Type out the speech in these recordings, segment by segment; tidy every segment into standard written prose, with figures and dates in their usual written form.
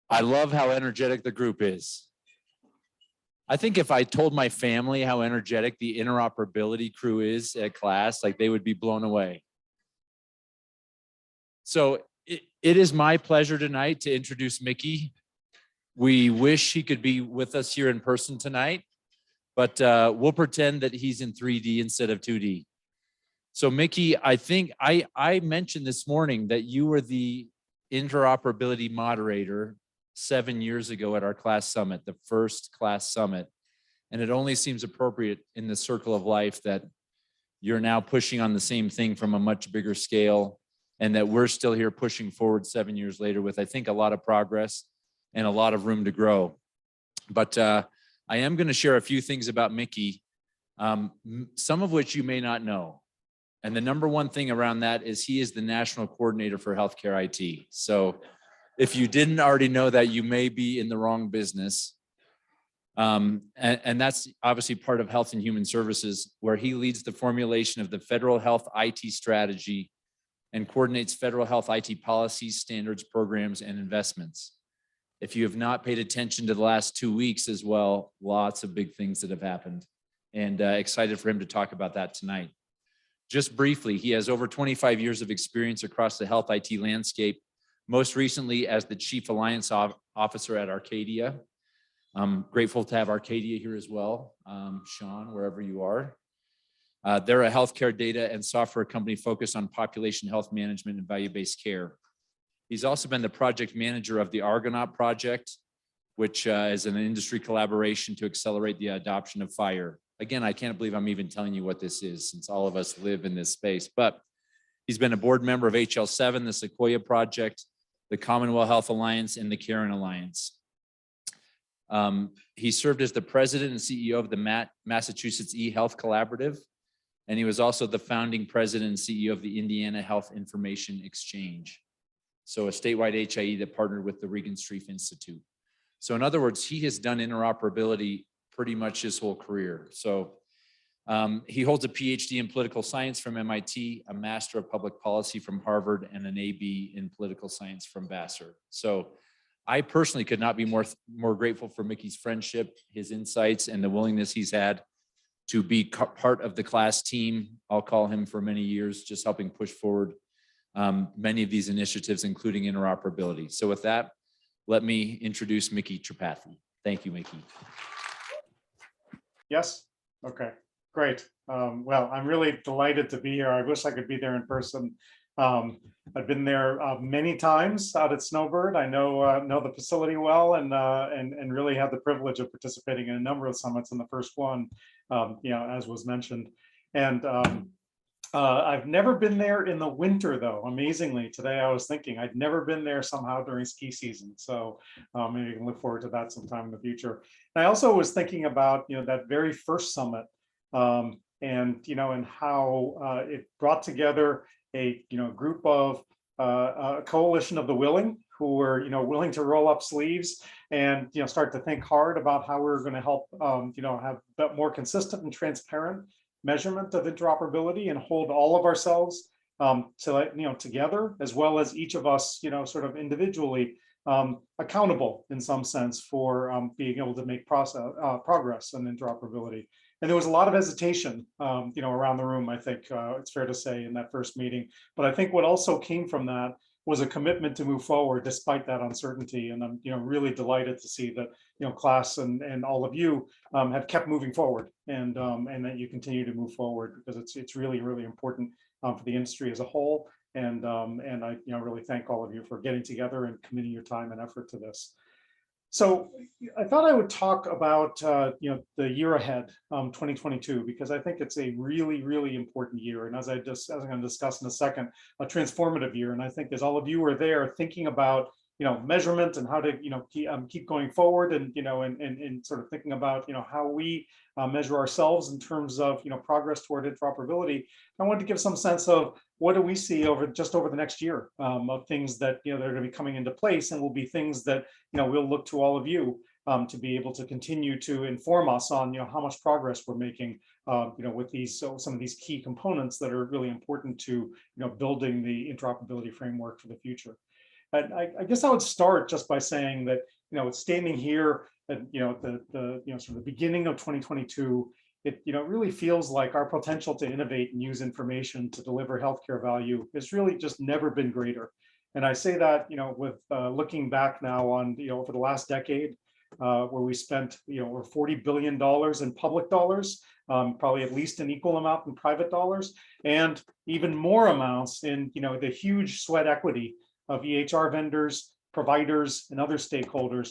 I love how energetic the group is. I think if I told my family how energetic the interoperability crew is at KLAS, like they would be blown away. So it is my pleasure tonight to introduce Micky. We wish he could be with us here in person tonight, but we'll pretend that he's in 3D instead of 2D. So Micky, I think I mentioned this morning that you were the interoperability moderator 7 years ago at our KLAS summit, the first KLAS summit. And it only seems appropriate in the circle of life that you're now pushing on the same thing from a much bigger scale, and that we're still here pushing forward 7 years later with, I think, a lot of progress and a lot of room to grow. But I am going to share a few things about Micky, some of which you may not know. And the number one thing around that is he is the National Coordinator for Healthcare IT. So if you didn't already know that, you may be in the wrong business. And that's obviously part of Health and Human Services, where he leads the formulation of the federal health IT strategy and coordinates federal health IT policies, standards, programs, and investments. If you have not paid attention to the last 2 weeks as well, lots of big things that have happened, and excited for him to talk about that tonight. Just briefly, he has over 25 years of experience across the health IT landscape, most recently as the Chief Alliance Officer at Arcadia. I'm grateful to have Arcadia here as well, Sean, wherever you are. They're a healthcare data and software company focused on population health management and value-based care. He's also been the project manager of the Argonaut project, which is an industry collaboration to accelerate the adoption of FHIR. Again, I can't believe I'm even telling you what this is, since all of us live in this space, but he's been a board member of HL7, the Sequoia Project, the Commonwealth Health Alliance, and the Caring Alliance. He served as the president and CEO of the Massachusetts eHealth Collaborative, and he was also the founding president and CEO of the Indiana Health Information Exchange, so a statewide HIE that partnered with the Regan Streif Institute. So in other words, he has done interoperability pretty much his whole career. So he holds a PhD in political science from MIT, a Master of Public Policy from Harvard, and an AB in political science from Vassar. So I personally could not be more grateful for Micky's friendship, his insights, and the willingness he's had to be part of the KLAS team. I'll call him for many years, just helping push forward many of these initiatives, including interoperability. So with that, let me introduce Micky Tripathi. Thank you, Micky. Yes. Okay, great. Well, I'm really delighted to be here. I wish I could be there in person. I've been there many times out at Snowbird. I know the facility well, and really had the privilege of participating in a number of summits. In the first one, as was mentioned, and I've never been there in the winter, though. Amazingly, today I was thinking I'd never been there somehow during ski season. So maybe you can look forward to that sometime in the future. And I also was thinking about that very first summit, and how it brought together a group of a coalition of the willing, who were willing to roll up sleeves and start to think hard about how we're going to help have that more consistent and transparent measurement of interoperability, and hold all of ourselves together, as well as each of us sort of individually accountable in some sense for being able to make progress on interoperability. And there was a lot of hesitation around the room, I think it's fair to say, in that first meeting. But I think what also came from that was a commitment to move forward despite that uncertainty. And I'm really delighted to see that KLAS and all of you have kept moving forward, and that you continue to move forward, because it's really, really important for the industry as a whole. And I really thank all of you for getting together and committing your time and effort to this. So I thought I would talk about the year ahead, 2022, because I think it's a really, really important year. And as I'm going to discuss in a second, a transformative year. And I think as all of you are there thinking about measurement and how to keep going forward, and and sort of thinking about how we measure ourselves in terms of progress toward interoperability, I wanted to give some sense of what do we see over the next year of things that that are going to be coming into place, and will be things that we'll look to all of you to be able to continue to inform us on how much progress we're making with some of these key components that are really important to building the interoperability framework for the future. I guess I would start just by saying that, standing here at, sort of the beginning of 2022, it, really feels like our potential to innovate and use information to deliver healthcare value has really just never been greater. And I say that, with looking back now on, over the last decade, where we spent, over $40 billion in public dollars, probably at least an equal amount in private dollars, and even more amounts in, the huge sweat equity of EHR vendors, providers, and other stakeholders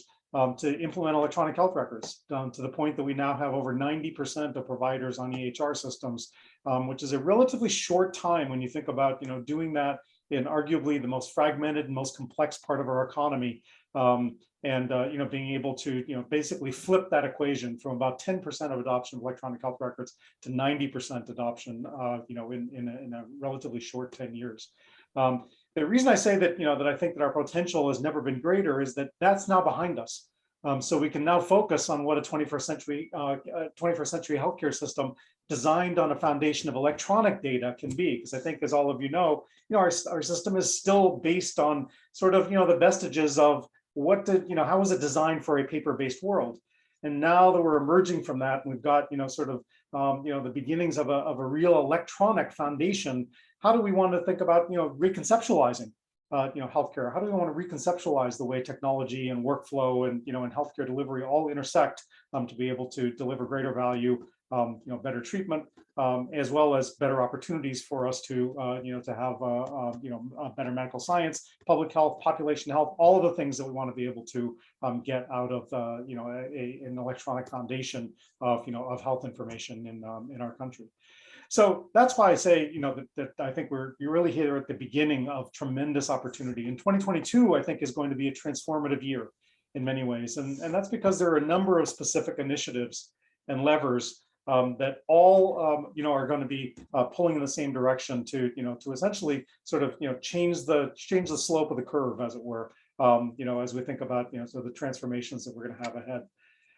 to implement electronic health records, to the point that we now have over 90% of providers on EHR systems, which is a relatively short time when you think about, doing that in arguably the most fragmented and most complex part of our economy. Being able to, basically flip that equation from about 10% of adoption of electronic health records to 90% adoption, in a relatively short 10 years. The reason I say that, that I think that our potential has never been greater is that that's now behind us. So we can now focus on what a 21st century healthcare system designed on a foundation of electronic data can be. Because I think, as all of you know, our system is still based on sort of, the vestiges of how was it designed for a paper-based world. And now that we're emerging from that, and we've got, sort of, the beginnings of a real electronic foundation, how do we want to think about, reconceptualizing, healthcare? How do we want to reconceptualize the way technology and workflow and, and healthcare delivery all intersect to be able to deliver greater value, better treatment, as well as better opportunities for us to, to have, better medical science, public health, population health, all of the things that we want to be able to get out of, an electronic foundation of health information in our country. So that's why I say, that I think you're really here at the beginning of tremendous opportunity. And 2022, I think, is going to be a transformative year in many ways. And that's because there are a number of specific initiatives and levers that all, are going to be pulling in the same direction to, to essentially sort of, change the slope of the curve, as it were, as we think about, so the transformations that we're going to have ahead.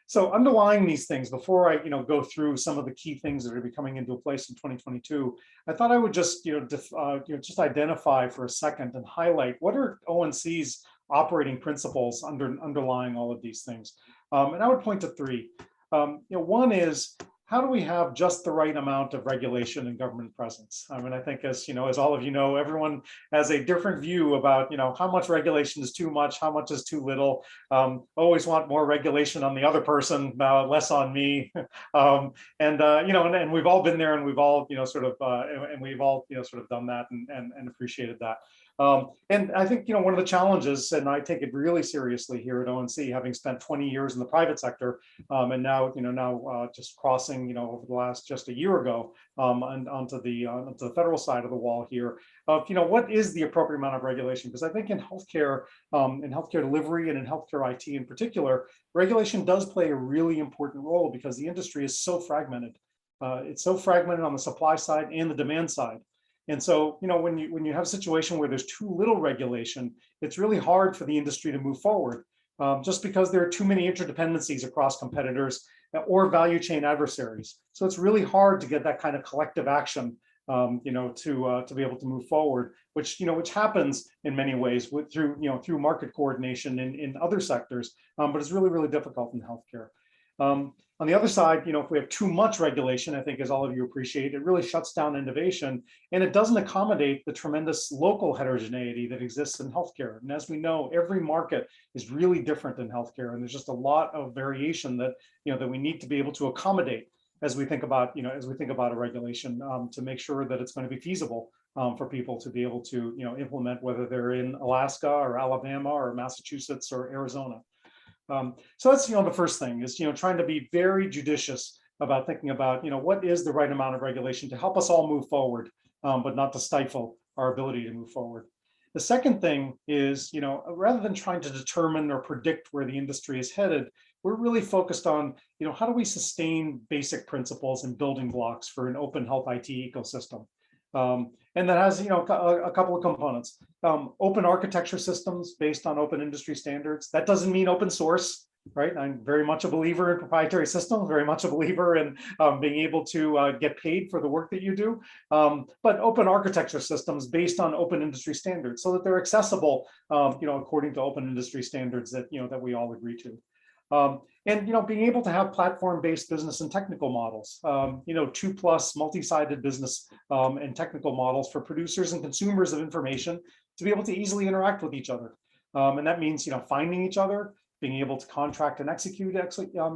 So underlying these things, before I go through some of the key things that are going to be coming into place in 2022, I thought I would just just identify for a second and highlight what are ONC's operating principles underlying all of these things. And I would point to three. One is, how do we have just the right amount of regulation and government presence? I mean, I think, as all of you know, everyone has a different view about, how much regulation is too much, how much is too little. Always want more regulation on the other person, less on me. And we've all been there, and we've all, sort of done that and appreciated that. And I think, one of the challenges, and I take it really seriously here at ONC, having spent 20 years in the private sector, and now, just crossing, over the last just a year ago, and onto the federal side of the wall here, of, what is the appropriate amount of regulation? Because I think in healthcare delivery and in healthcare IT in particular, regulation does play a really important role because the industry is so fragmented. It's so fragmented on the supply side and the demand side. And so, when you have a situation where there's too little regulation, it's really hard for the industry to move forward, just because there are too many interdependencies across competitors or value chain adversaries. So it's really hard to get that kind of collective action, to be able to move forward, which happens in many ways through market coordination in other sectors, but it's really, really difficult in healthcare. On the other side, if we have too much regulation, I think, as all of you appreciate, it really shuts down innovation, and it doesn't accommodate the tremendous local heterogeneity that exists in healthcare. And as we know, every market is really different in healthcare, and there's just a lot of variation that that we need to be able to accommodate as we think about a regulation, to make sure that it's going to be feasible for people to be able to implement, whether they're in Alaska or Alabama or Massachusetts or Arizona. So that's, the first thing is, trying to be very judicious about thinking about, what is the right amount of regulation to help us all move forward, but not to stifle our ability to move forward. The second thing is, rather than trying to determine or predict where the industry is headed, we're really focused on, how do we sustain basic principles and building blocks for an open health IT ecosystem? And that has, a couple of components. Open architecture systems based on open industry standards. That doesn't mean open source. right? I'm very much a believer in proprietary systems, very much a believer in being able to get paid for the work that you do, but open architecture systems based on open industry standards so that they're accessible, according to open industry standards that, that we all agree to. And being able to have platform-based business and technical models, 2+ multi-sided business and technical models for producers and consumers of information to be able to easily interact with each other. And that means finding each other, being able to contract and execute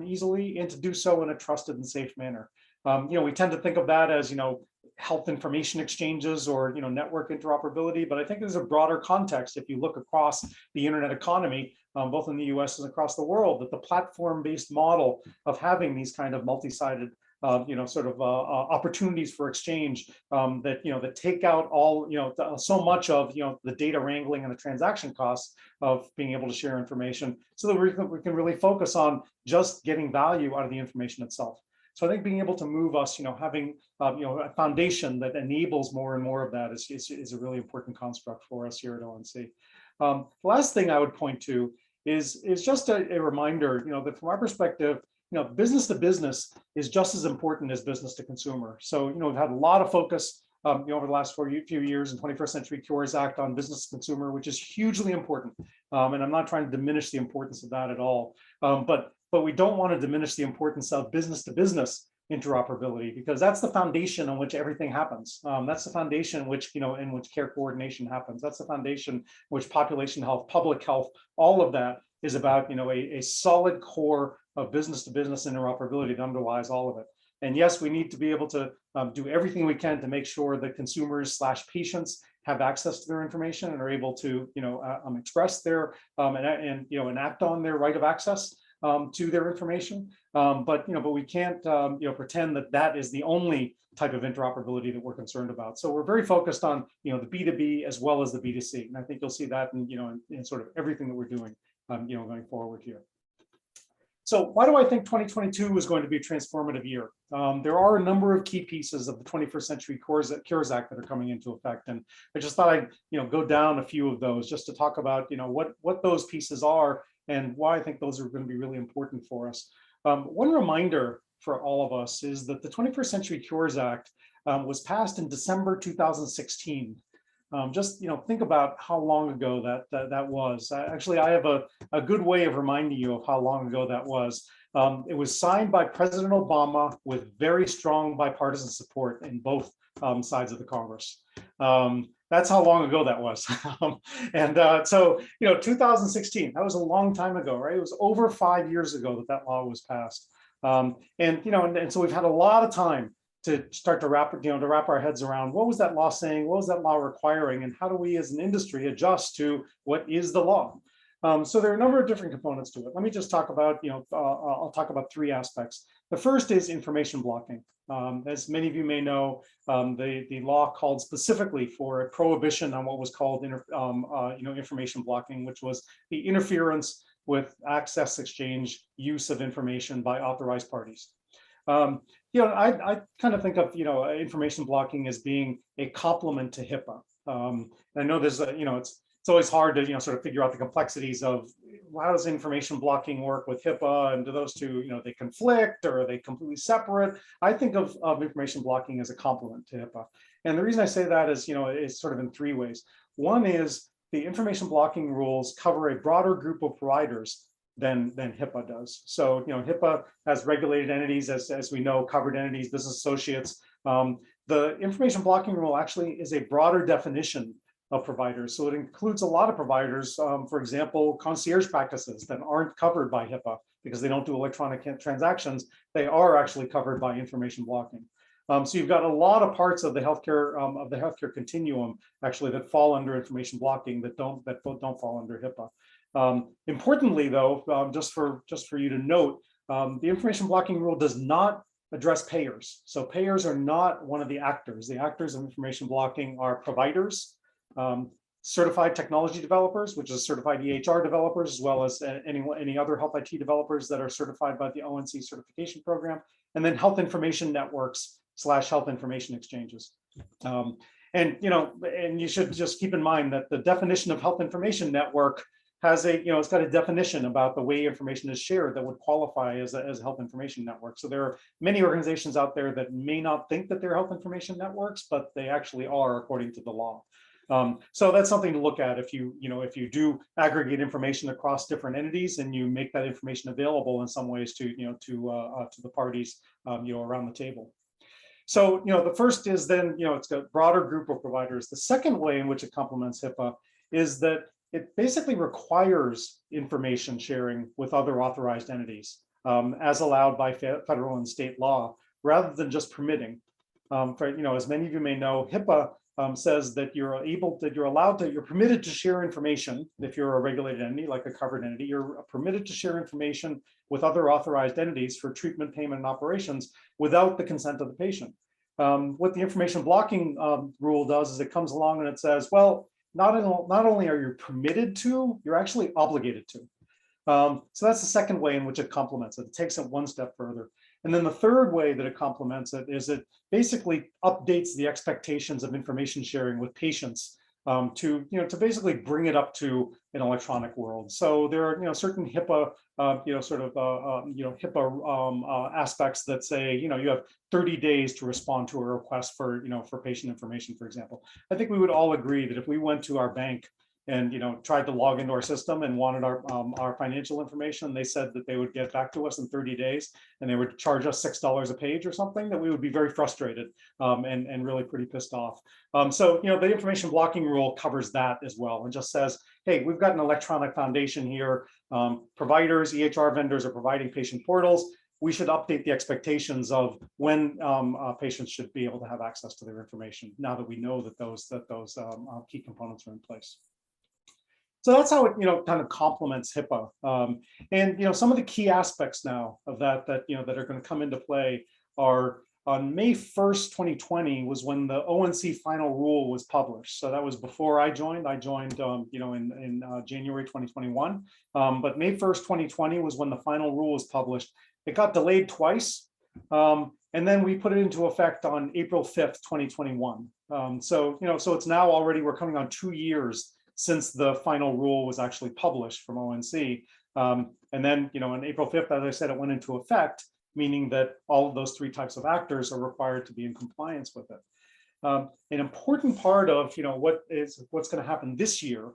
easily, and to do so in a trusted and safe manner. We tend to think of that as health information exchanges or network interoperability, but I think there's a broader context if you look across the internet economy, both in the US and across the world, that the platform-based model of having these kind of multi-sided opportunities for exchange that take out all so much of the data wrangling and the transaction costs of being able to share information, so that we can really focus on just getting value out of the information itself. So I think being able to move us, having a foundation that enables more and more of that is a really important construct for us here at ONC. The last thing I would point to is just a reminder, that from our perspective, business to business is just as important as business to consumer. So, we've had a lot of focus over the last few years in 21st Century Cures Act on business to consumer, which is hugely important. And I'm not trying to diminish the importance of that at all. But we don't want to diminish the importance of business to business interoperability, because that's the foundation on which everything happens. That's the foundation in which care coordination happens. That's the foundation in which population health, public health, all of that is about a solid core of business to business interoperability that underlies all of it. And yes, we need to be able to do everything we can to make sure that consumers / patients have access to their information and are able to express their and act on their right of access to their information, but we can't pretend that that is the only type of interoperability that we're concerned about. So we're very focused on the B2B as well as the B2C, and I think you'll see that in sort of everything that we're doing going forward here. So why do I think 2022 is going to be a transformative year? There are a number of key pieces of the 21st Century Cures Act that are coming into effect, and I just thought I'd go down a few of those just to talk about what those pieces are and why I think those are going to be really important for us. One reminder for all of us is that the 21st Century Cures Act was passed in December 2016. Just think about how long ago that was. Actually, I have a good way of reminding you of how long ago that was. It was signed by President Obama with very strong bipartisan support in both sides of the Congress. That's how long ago that was. So 2016, that was a long time ago, right? It was over 5 years ago that law was passed. And so we've had a lot of time to start to wrap our heads around what was that law saying, what was that law requiring, and how do we as an industry adjust to what is the law? So there are a number of different components to it. Let me just talk about, I'll talk about 3 aspects. The first is information blocking. As many of you may know, the law called specifically for a prohibition on what was called information blocking, which was the interference with access, exchange, use of information by authorized parties. I kind of think of information blocking as being a complement to HIPAA. And I know there's it's always hard to sort of figure out the complexities of how does information blocking work with HIPAA, and do those two they conflict, or are they completely separate? I think of information blocking as a complement to HIPAA, and the reason I say that is is sort of in 3 ways. One is the information blocking rules cover a broader group of providers than HIPAA does. So HIPAA has regulated entities, as we know, covered entities, business associates. The information blocking rule actually is a broader definition of providers. So it includes a lot of providers, for example, concierge practices that aren't covered by HIPAA because they don't do electronic transactions. They are actually covered by information blocking. So you've got a lot of parts of the healthcare continuum actually that fall under information blocking that don't fall under HIPAA. Importantly, though, just for you to note, the information blocking rule does not address payers. So payers are not one of the actors. The actors of information blocking are providers, certified technology developers, which is certified EHR developers, as well as any other health IT developers that are certified by the ONC certification program, and then health information networks / health information exchanges. And you should just keep in mind that the definition of health information network has a, it's got a definition about the way information is shared that would qualify as a health information network. So there are many organizations out there that may not think that they're health information networks, but they actually are according to the law. So that's something to look at if if you do aggregate information across different entities and you make that information available in some ways to the parties around the table. So the first is then it's a broader group of providers. The second way in which it complements HIPAA is that it basically requires information sharing with other authorized entities as allowed by federal and state law, rather than just permitting. As many of you may know, HIPAA says that you're permitted to share information if you're a regulated entity, like a covered entity. You're permitted to share information with other authorized entities for treatment, payment, and operations without the consent of the patient. What the information blocking rule does is it comes along and it says, well, not only are you permitted to, you're actually obligated to. So that's the second way in which it complements it. It takes it one step further. And then the third way that it complements it is it basically updates the expectations of information sharing with patients to basically bring it up to an electronic world. So there are certain HIPAA HIPAA aspects that say you have 30 days to respond to a request for patient information, for example. I think we would all agree that if we went to our bank and tried to log into our system and wanted our financial information, they said that they would get back to us in 30 days and they would charge us $6 a page or something, that we would be very frustrated and really pretty pissed off. So the information blocking rule covers that as well and just says, hey, we've got an electronic foundation here. Providers, EHR vendors are providing patient portals. We should update the expectations of when patients should be able to have access to their information now that we know that those key components are in place. So that's how it kind of complements HIPAA. And some of the key aspects now of that that are going to come into play are on May 1st, 2020 was when the ONC final rule was published. So that was before I joined. I joined in January 2021. But May 1st, 2020 was when the final rule was published. It got delayed twice. And then we put it into effect on April 5th, 2021. So it's now already, we're coming on 2 years since the final rule was actually published from ONC. And then, on April 5th, as I said, it went into effect, meaning that all of those three types of actors are required to be in compliance with it. An important part of, what's going to happen this year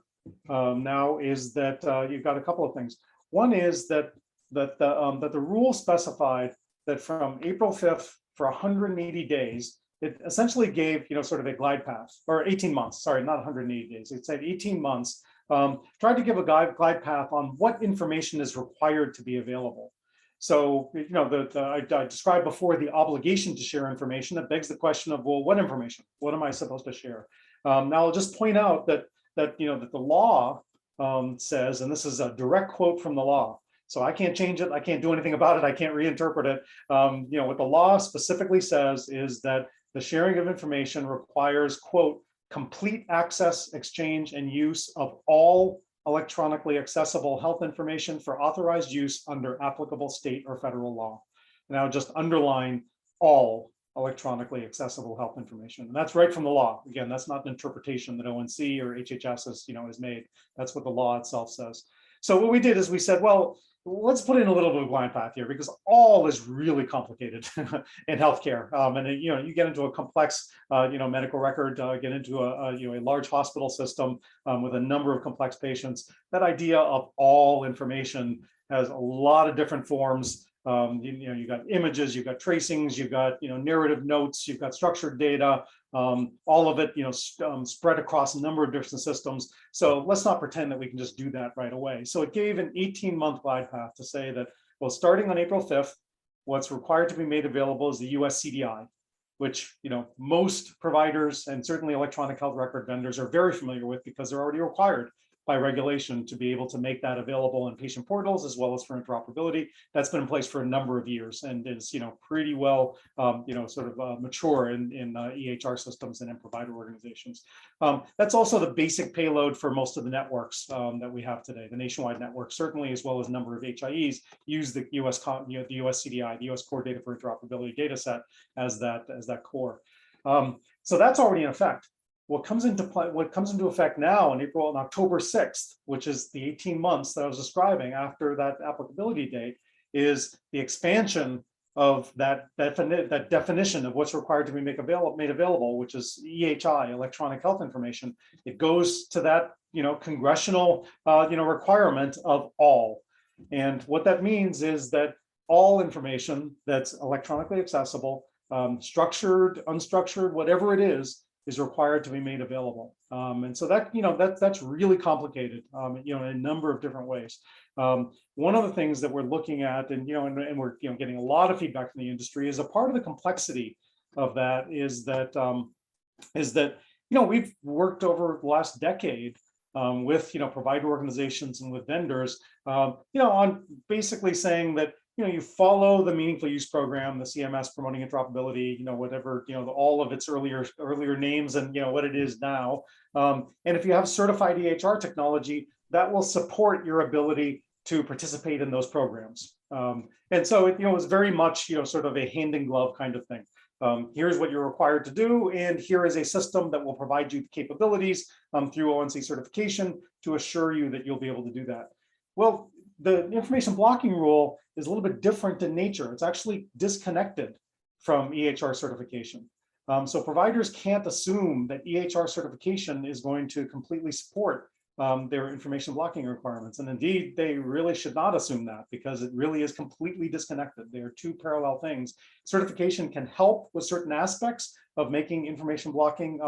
now is that you've got a couple of things. One is that the rule specified that from April 5th for 180 days, it essentially gave, sort of a glide path, or 18 months, sorry, not 180 days. It said 18 months, tried to give a glide path on what information is required to be available. So, I described before the obligation to share information. That begs the question of, well, what information? What am I supposed to share? Now, I'll just point out that the law says, and this is a direct quote from the law, so I can't change it. I can't do anything about it. I can't reinterpret it. What the law specifically says is that the sharing of information requires, quote, complete access, exchange, and use of all electronically accessible health information for authorized use under applicable state or federal law. And I would just underline all electronically accessible health information. And that's right from the law. Again, that's not an interpretation that ONC or HHS has made. That's what the law itself says. So what we did is we said, well, let's put in a little bit of a glide path here, because all is really complicated in healthcare. And you get into a complex, medical record, get into a large hospital system with a number of complex patients. That idea of all information has a lot of different forms. You got images, you've got tracings, you've got narrative notes, you've got structured data, all of it spread across a number of different systems. So let's not pretend that we can just do that right away. So it gave an 18-month glide path to say that, well, starting on April 5th, what's required to be made available is the US CDI, which most providers and certainly electronic health record vendors are very familiar with, because they're already required by regulation to be able to make that available in patient portals as well as for interoperability. That's been in place for a number of years and is pretty well mature in EHR systems and in provider organizations. That's also the basic payload for most of the networks that we have today. The nationwide network certainly, as well as a number of HIEs, use the US CDI, the US Core Data for Interoperability data set as that core. So that's already in effect. what comes into effect now in October 6th, which is the 18 months that I was describing after that applicability date, is the expansion of that definition of what's required to be made available, which is EHI, electronic health information. It goes to that congressional requirement of all. And what that means is that all information that's electronically accessible, structured, unstructured, whatever it is required to be made available. And so that, that's really complicated, in a number of different ways. One of the things that we're looking at, and we're getting a lot of feedback from the industry, is a part of the complexity of that is that we've worked over the last decade with provider organizations and with vendors, on basically saying that you follow the meaningful use program, the CMS promoting interoperability, whatever, all of its earlier names and what it is now. And if you have certified EHR technology, that will support your ability to participate in those programs. And so it was very much sort of a hand in glove kind of thing. Here's what you're required to do, and here is a system that will provide you the capabilities through ONC certification to assure you that you'll be able to do that. Well, the information blocking rule is a little bit different in nature. It's actually disconnected from EHR certification. So providers can't assume that EHR certification is going to completely support their information blocking requirements. And indeed, they really should not assume that, because it really is completely disconnected. They are two parallel things. Certification can help with certain aspects of making information blocking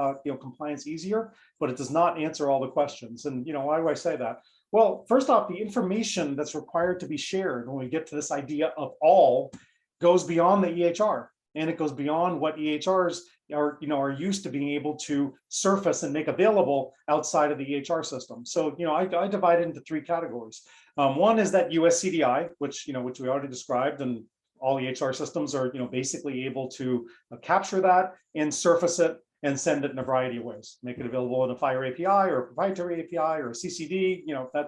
compliance easier, but it does not answer all the questions. And why do I say that? Well, first off, the information that's required to be shared when we get to this idea of all goes beyond the EHR, and it goes beyond what EHRs are used to being able to surface and make available outside of the EHR system. So I divide it into three categories. One is that US CDI, which we already described, and all EHR systems are basically able to capture that and surface it and send it in a variety of ways. Make it available in a FHIR API or a proprietary API or a CCD.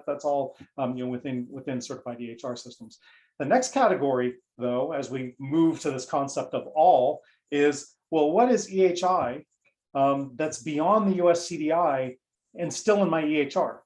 That's all within certified EHR systems. The next category, though, as we move to this concept of all, is, well, what is EHI that's beyond the US CDI and still in my EHR?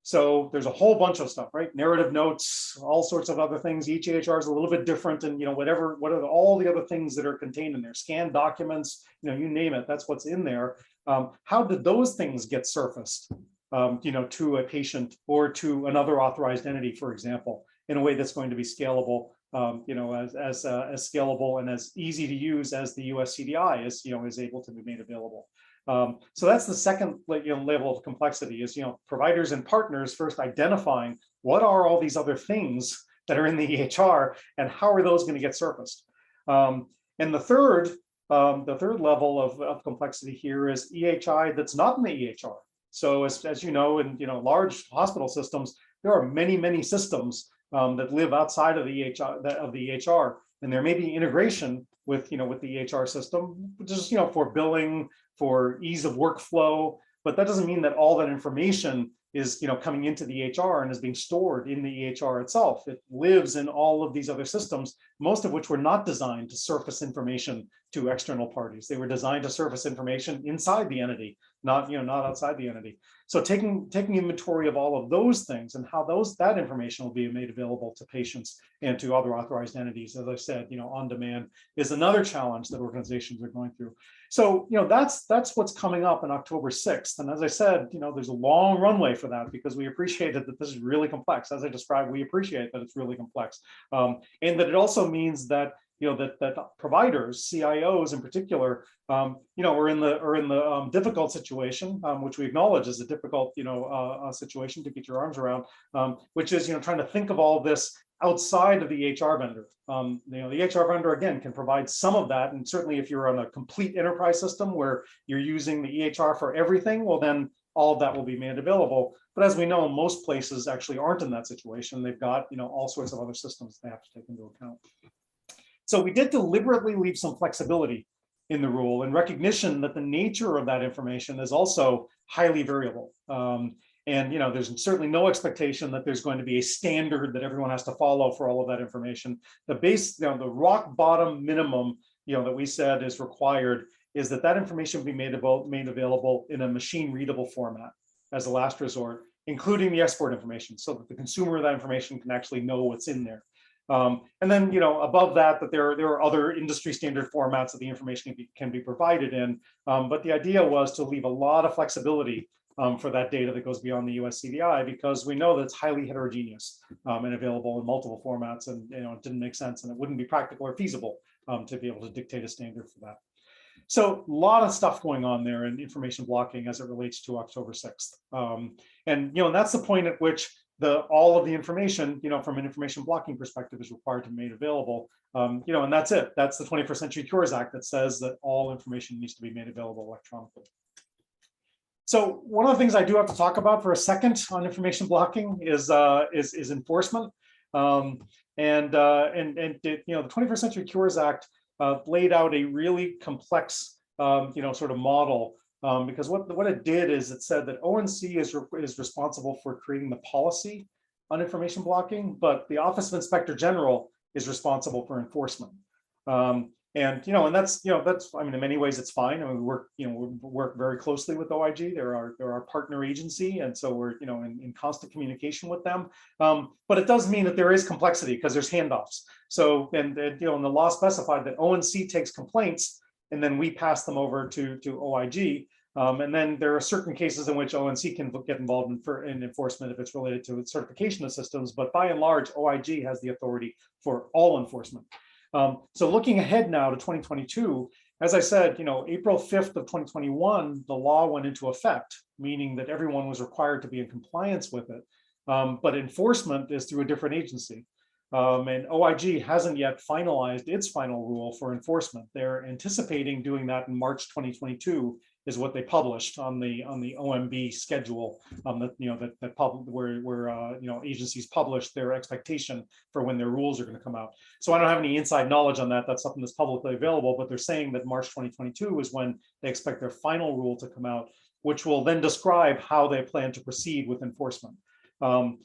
So there's a whole bunch of stuff, right? Narrative notes, all sorts of other things. Each EHR is a little bit different, and what are all the other things that are contained in there? Scanned documents, you name it. That's what's in there. How did those things get surfaced, to a patient or to another authorized entity, for example, in a way that's going to be scalable, as scalable and as easy to use as the US CDI is able to be made available. So that's the second level of complexity is providers and partners first identifying what are all these other things that are in the EHR and how are those going to get surfaced. And the third level of complexity here is EHI that's not in the EHR. So as you know, in large hospital systems, there are many systems that live outside of the EHR, and there may be integration with the EHR system, just for billing, for ease of workflow, but that doesn't mean that all that information is coming into the EHR and is being stored in the EHR itself. It lives in all of these other systems, most of which were not designed to surface information to external parties. They were designed to surface information inside the entity, not outside the entity. So taking inventory of all of those things and how that information will be made available to patients and to other authorized entities, as I said, on demand, is another challenge that organizations are going through. So that's what's coming up on October 6th. And as I said, there's a long runway for that, because we appreciate that this is really complex. As I described, we appreciate that it's really complex, and that it also means that that providers, CIOs in particular, are in the difficult situation, which we acknowledge is a difficult situation to get your arms around, which is trying to think of all of this outside of the EHR vendor. The EHR vendor, again, can provide some of that, and certainly if you're on a complete enterprise system where you're using the EHR for everything, well then all of that will be made available. But as we know, most places actually aren't in that situation. They've got all sorts of other systems they have to take into account. So we did deliberately leave some flexibility in the rule, in recognition that the nature of that information is also highly variable. And there's certainly no expectation that there's going to be a standard that everyone has to follow for all of that information. The rock bottom minimum, that we said is required is that that information be made available in a machine readable format as a last resort, including the export information, so that the consumer of that information can actually know what's in there. And then, above that, there are other industry standard formats that the information can be provided in. But the idea was to leave a lot of flexibility for that data that goes beyond the US CDI, because we know that it's highly heterogeneous and available in multiple formats, and it didn't make sense, and it wouldn't be practical or feasible to be able to dictate a standard for that. So a lot of stuff going on there in information blocking as it relates to October 6th. And that's the point at which all of the information, from an information blocking perspective, is required to be made available. And that's it. That's the 21st Century Cures Act that says that all information needs to be made available electronically. So one of the things I do have to talk about for a second on information blocking is enforcement. The 21st Century Cures Act laid out a really complex, sort of model, because what it did is it said that ONC is responsible for creating the policy on information blocking, but the Office of Inspector General is responsible for enforcement. And that's I mean, in many ways it's fine. I mean, we work very closely with OIG. They're our partner agency, and so we're in constant communication with them. But it does mean that there is complexity because there's handoffs. So and the law specified that ONC takes complaints and then we pass them over to OIG. And then there are certain cases in which ONC can get involved in enforcement if it's related to certification of systems. But by and large, OIG has the authority for all enforcement. So looking ahead now to 2022, as I said, April 5th of 2021, the law went into effect, meaning that everyone was required to be in compliance with it. But enforcement is through a different agency. And OIG hasn't yet finalized its final rule for enforcement. They're anticipating doing that in March 2022 is what they published on the OMB schedule, where agencies publish their expectation for when their rules are going to come out. So I don't have any inside knowledge on that. That's something that's publicly available, but they're saying that March 2022 is when they expect their final rule to come out, which will then describe how they plan to proceed with enforcement. Again,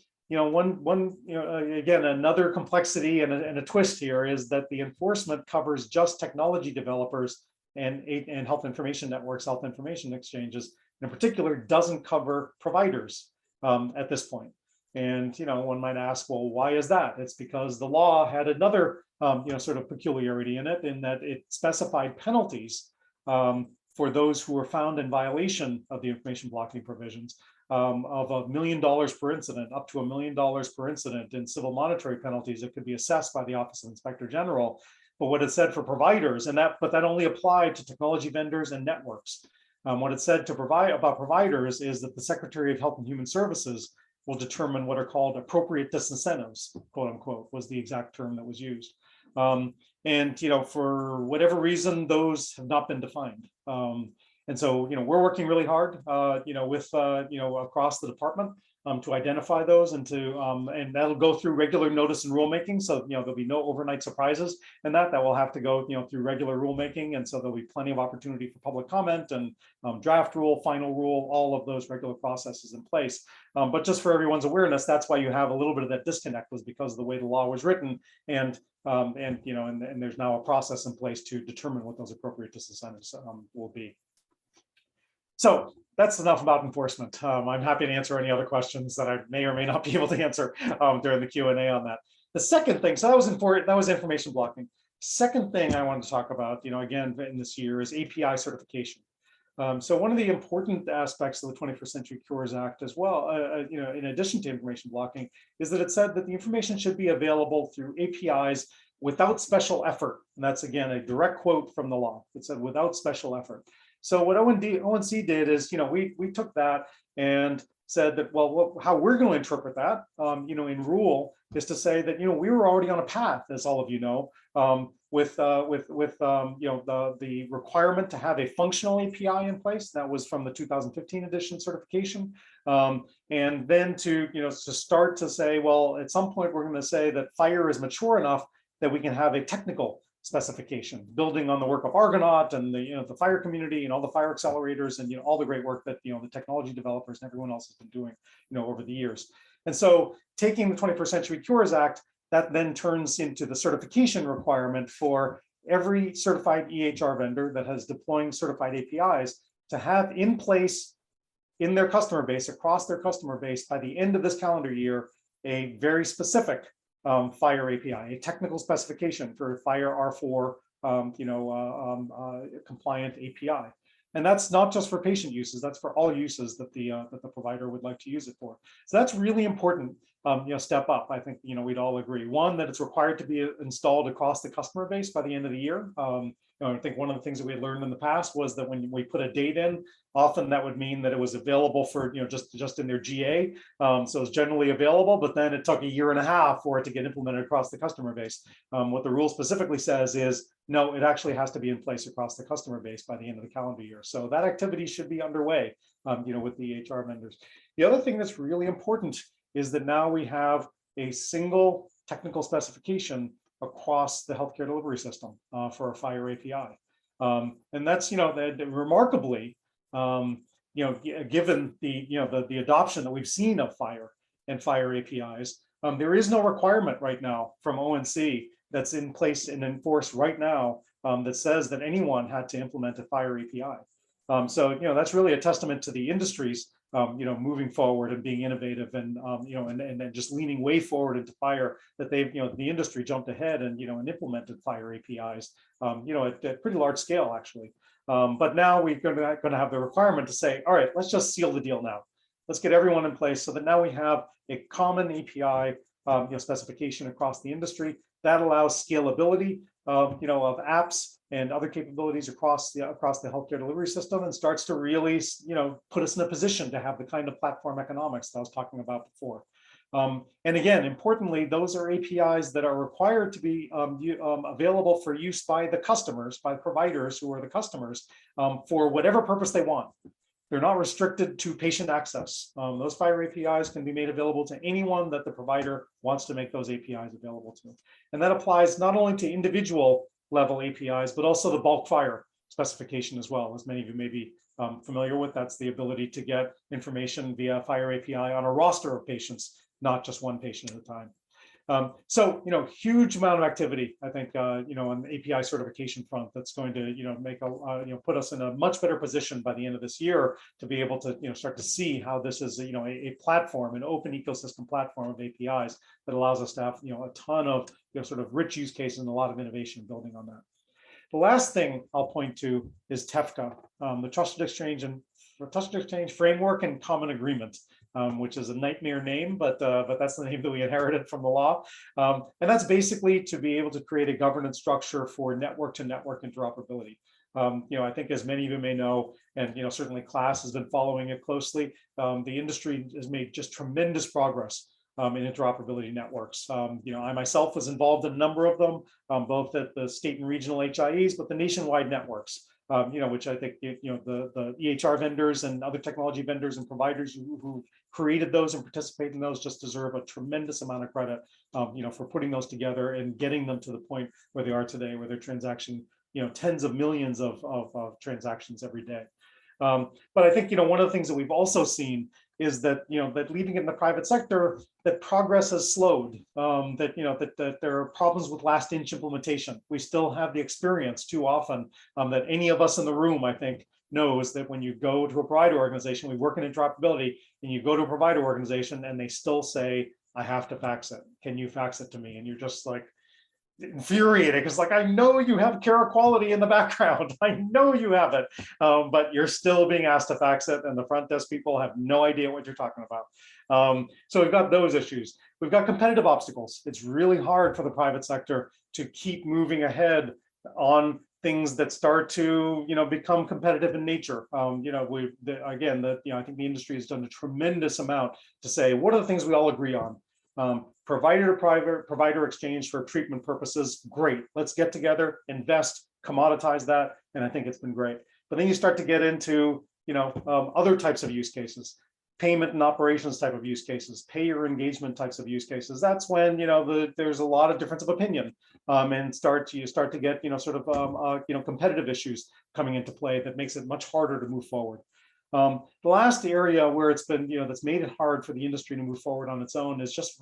another complexity and a twist here is that the enforcement covers just technology developers and health information networks, health information exchanges, in particular, doesn't cover providers at this point. And one might ask, well, why is that? It's because the law had another sort of peculiarity in it, in that it specified penalties for those who were found in violation of the information blocking provisions of $1 million per incident, up to $1 million per incident in civil monetary penalties that could be assessed by the Office of Inspector General. But what it said for providers, but that only applied to technology vendors and networks. What it said about providers is that the Secretary of Health and Human Services will determine what are called appropriate disincentives, quote unquote, was the exact term that was used. And for whatever reason, those have not been defined. And so we're working really hard, with across the department to identify those and and that'll go through regular notice and rulemaking. So there'll be no overnight surprises, and that will have to go through regular rulemaking, and so there'll be plenty of opportunity for public comment and draft rule, final rule, all of those regular processes in place. But just for everyone's awareness, that's why you have a little bit of that disconnect, was because of the way the law was written, and there's now a process in place to determine what those appropriate disincentives will be. So that's enough about enforcement. I'm happy to answer any other questions that I may or may not be able to answer during the Q&A on that. The second thing, so that was information blocking. Second thing I wanted to talk about, again, in this year is API certification. So one of the important aspects of the 21st Century Cures Act as well, in addition to information blocking, is that it said that the information should be available through APIs without special effort. And that's, again, a direct quote from the law. It said without special effort. So what ONC did is, we took that and said that, well, how we're going to interpret that, in rule, is to say that, we were already on a path, as all of you know, with the requirement to have a functional API in place. That was from the 2015 edition certification, and then to start to say, well, at some point we're going to say that FHIR is mature enough that we can have a technical specification, building on the work of Argonaut and the FHIR community and all the FHIR accelerators and all the great work that the technology developers and everyone else has been doing over the years. And so taking the 21st Century Cures Act, that then turns into the certification requirement for every certified EHR vendor that has deploying certified APIs to have in place in their customer base, across their customer base, by the end of this calendar year, a very specific FHIR API, a technical specification for FHIR R4 compliant API. And that's not just for patient uses, that's for all uses that the provider would like to use it for. So that's really important step up. I think we'd all agree. One, that it's required to be installed across the customer base by the end of the year. I think one of the things that we had learned in the past was that when we put a date in, often that would mean that it was available for just in their GA. So it's generally available, but then it took a year and a half for it to get implemented across the customer base. What the rule specifically says is, no, it actually has to be in place across the customer base by the end of the calendar year. So that activity should be underway, with the HR vendors. The other thing that's really important is that now we have a single technical specification across the healthcare delivery system for a FHIR API. And that's, remarkably, given the adoption that we've seen of FHIR and FHIR APIs, there is no requirement right now from ONC that's in place and enforced right now that says that anyone had to implement a FHIR API. So that's really a testament to the industry's moving forward and being innovative and and just leaning way forward into FHIR, that they've the industry jumped ahead and and implemented FHIR APIs at pretty large scale actually. But now we're going to have the requirement to say, all right, let's just seal the deal now. Let's get everyone in place so that now we have a common API specification across the industry that allows scalability of apps and other capabilities across the healthcare delivery system, and starts to really put us in a position to have the kind of platform economics that I was talking about before. And again, importantly, those are APIs that are required to be available for use by the customers, by providers who are the customers, for whatever purpose they want. They're not restricted to patient access. Those FHIR APIs can be made available to anyone that the provider wants to make those APIs available to. And that applies not only to individual level APIs, but also the bulk FHIR specification as well. As many of you may be familiar with, that's the ability to get information via FHIR API on a roster of patients, not just one patient at a time. So, huge amount of activity, I think, on the API certification front that's going to, make put us in a much better position by the end of this year to be able to, start to see how this is, a platform, an open ecosystem platform of APIs that allows us to have, a ton of, sort of rich use cases and a lot of innovation building on that. The last thing I'll point to is TEFCA, the Trusted Exchange Framework and Common Agreement. Which is a nightmare name, but that's the name that we inherited from the law. And that's basically to be able to create a governance structure for network-to-network interoperability. I think as many of you may know, and certainly KLAS has been following it closely, the industry has made just tremendous progress in interoperability networks. I myself was involved in a number of them, both at the state and regional HIEs, but the nationwide networks. Which I think the EHR vendors and other technology vendors and providers who created those and participate in those just deserve a tremendous amount of credit, for putting those together and getting them to the point where they are today, where they're transacting, tens of millions of transactions every day. But I think, one of the things that we've also seen is that, that leaving it in the private sector, that progress has slowed, that there are problems with last inch implementation. We still have the experience too often that any of us in the room, I think, knows that when you go to a provider organization, we work in interoperability, and you go to a provider organization and they still say, I have to fax it. Can you fax it to me? And you're just like, infuriating, because I know you have care quality in the background. I know you have it, but you're still being asked to fax it, and the front desk people have no idea what you're talking about. So we've got those issues. We've got competitive obstacles. It's really hard for the private sector to keep moving ahead on things that start to become competitive in nature. I think the industry has done a tremendous amount to say, what are the things we all agree on? Provider to provider exchange for treatment purposes, great. Let's get together, invest, commoditize that, and I think it's been great. But then you start to get into other types of use cases, payment and operations type of use cases, payer engagement types of use cases. That's when there's a lot of difference of opinion, and you start to get competitive issues coming into play that makes it much harder to move forward. The last area where it's been, that's made it hard for the industry to move forward on its own is just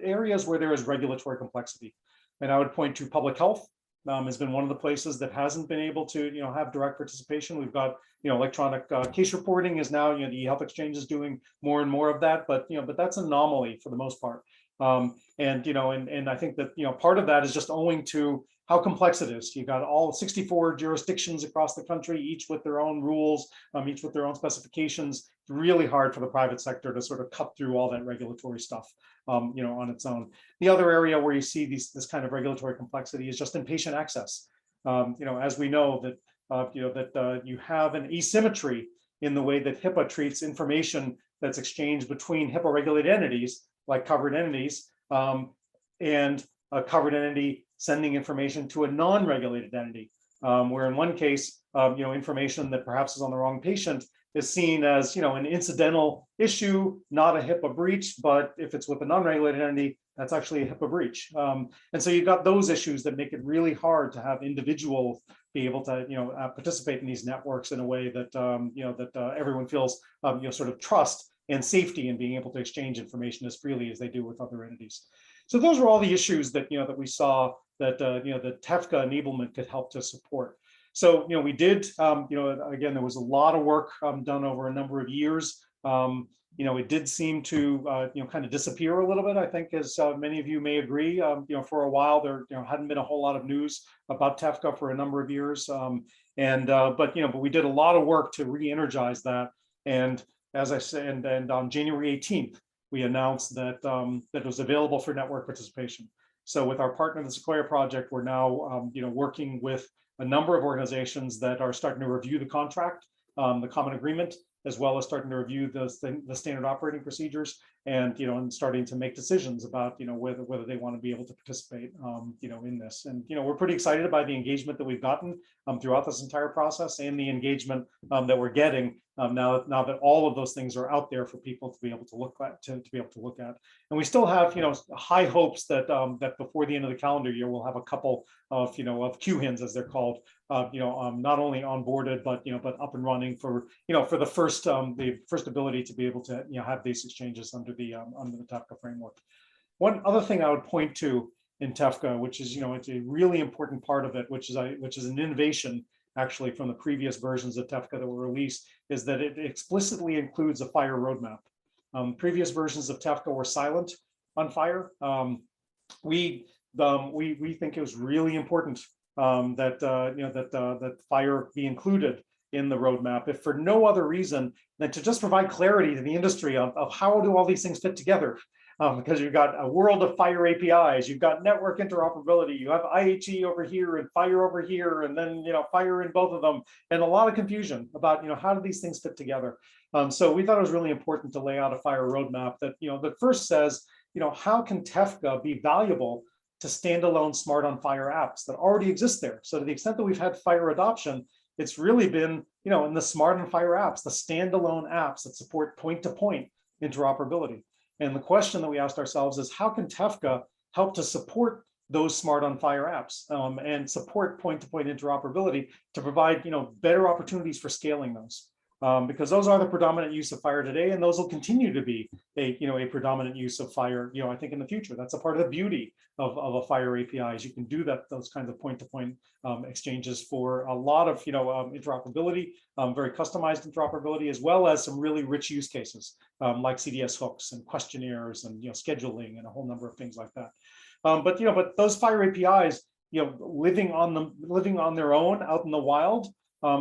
areas where there is regulatory complexity. And I would point to public health, has been one of the places that hasn't been able to, have direct participation. We've got, electronic case reporting is now, the health exchange is doing more and more of that, but that's an anomaly for the most part. And I think that, part of that is just owing to how complex it is. You've got all 64 jurisdictions across the country, each with their own rules, each with their own specifications. It's really hard for the private sector to sort of cut through all that regulatory stuff, on its own. The other area where you see this kind of regulatory complexity is just in patient access. As we know that you have an asymmetry in the way that HIPAA treats information that's exchanged between HIPAA regulated entities, like covered entities, and a covered entity sending information to a non-regulated entity, where in one case, information that perhaps is on the wrong patient is seen as, an incidental issue, not a HIPAA breach, but if it's with a non-regulated entity, that's actually a HIPAA breach. And so you've got those issues that make it really hard to have individuals be able to, participate in these networks in a way that, everyone feels, sort of trust and safety in being able to exchange information as freely as they do with other entities. So those are all the issues that, that we saw that, that TEFCA enablement could help to support. So, we did, again, there was a lot of work done over a number of years. It did seem to, kind of disappear a little bit, I think, as many of you may agree. For a while there, hadn't been a whole lot of news about TEFCA for a number of years. But we did a lot of work to re-energize that. And as I said, and on January 18th, we announced that that it was available for network participation. So with our partner, the Sequoia Project, we're now working with a number of organizations that are starting to review the contract, the common agreement, as well as starting to review the standard operating procedures, and and starting to make decisions about whether they want to be able to participate in this. And we're pretty excited by the engagement that we've gotten throughout this entire process, and the engagement that we're getting now that all of those things are out there for people to be able to look at, And we still have high hopes that that before the end of the calendar year we'll have a couple of of QHINs, as they're called, not only onboarded but but up and running for for the first ability to be able to have these exchanges under the TEFCA framework. One other thing I would point to in TEFCA, which is it's a really important part of it, which is an innovation actually from the previous versions of TEFCA that were released, is that it explicitly includes a FHIR roadmap. Previous versions of TEFCA were silent on FHIR. We think it was really important that that FHIR be included in the roadmap, if for no other reason than to just provide clarity to the industry of how do all these things fit together. Because you've got a world of FHIR APIs, you've got network interoperability, you have IHE over here and FHIR over here, and then FHIR in both of them, and a lot of confusion about how do these things fit together. So we thought it was really important to lay out a FHIR roadmap that that first says how can TEFCA be valuable to standalone smart on FHIR apps that already exist there. So to the extent that we've had FHIR adoption, it's really been in the smart on FHIR apps, the standalone apps that support point-to-point interoperability. And the question that we asked ourselves is, how can TEFCA help to support those smart on FHIR apps and support point-to-point interoperability to provide better opportunities for scaling those? Because those are the predominant use of FHIR today, and those will continue to be a predominant use of FHIR. I think in the future, that's a part of the beauty of a FHIR API is you can do those kinds of point-to-point exchanges for a lot of interoperability, very customized interoperability, as well as some really rich use cases like CDS hooks and questionnaires and scheduling and a whole number of things like that. But those FHIR APIs, living on their own out in the wild.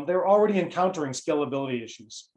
They're already encountering scalability issues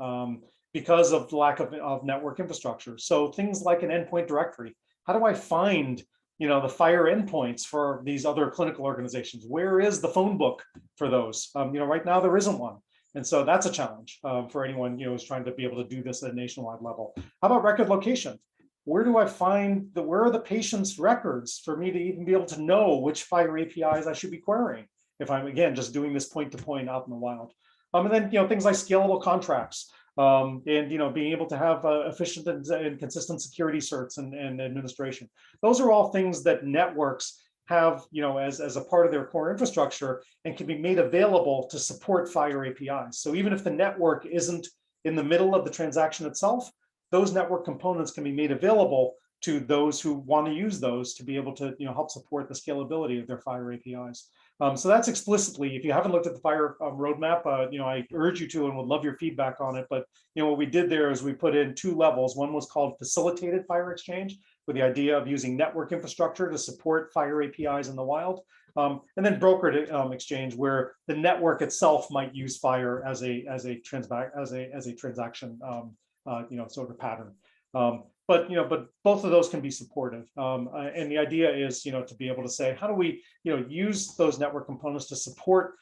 because of the lack of network infrastructure. So things like an endpoint directory. How do I find the FHIR endpoints for these other clinical organizations? Where is the phone book for those? Right now there isn't one. And so that's a challenge for anyone who's trying to be able to do this at a nationwide level. How about record location? Where do I find where are the patient's records for me to even be able to know which FHIR APIs I should be querying if I'm, again, just doing this point-to-point out in the wild? And then, things like scalable contracts and, being able to have efficient and consistent security certs and administration. Those are all things that networks have, as a part of their core infrastructure and can be made available to support FHIR APIs. So even if the network isn't in the middle of the transaction itself, those network components can be made available to those who want to use those to be able to help support the scalability of their FHIR APIs. So that's explicitly, if you haven't looked at the fire roadmap, I urge you to and would love your feedback on it. But what we did there is we put in 2 levels. One was called facilitated fire exchange, with the idea of using network infrastructure to support fire APIs in the wild. And then brokered exchange, where the network itself might use fire as a transaction, sort of pattern. But both of those can be supportive. And the idea is, to be able to say, how do we, use those network components to support,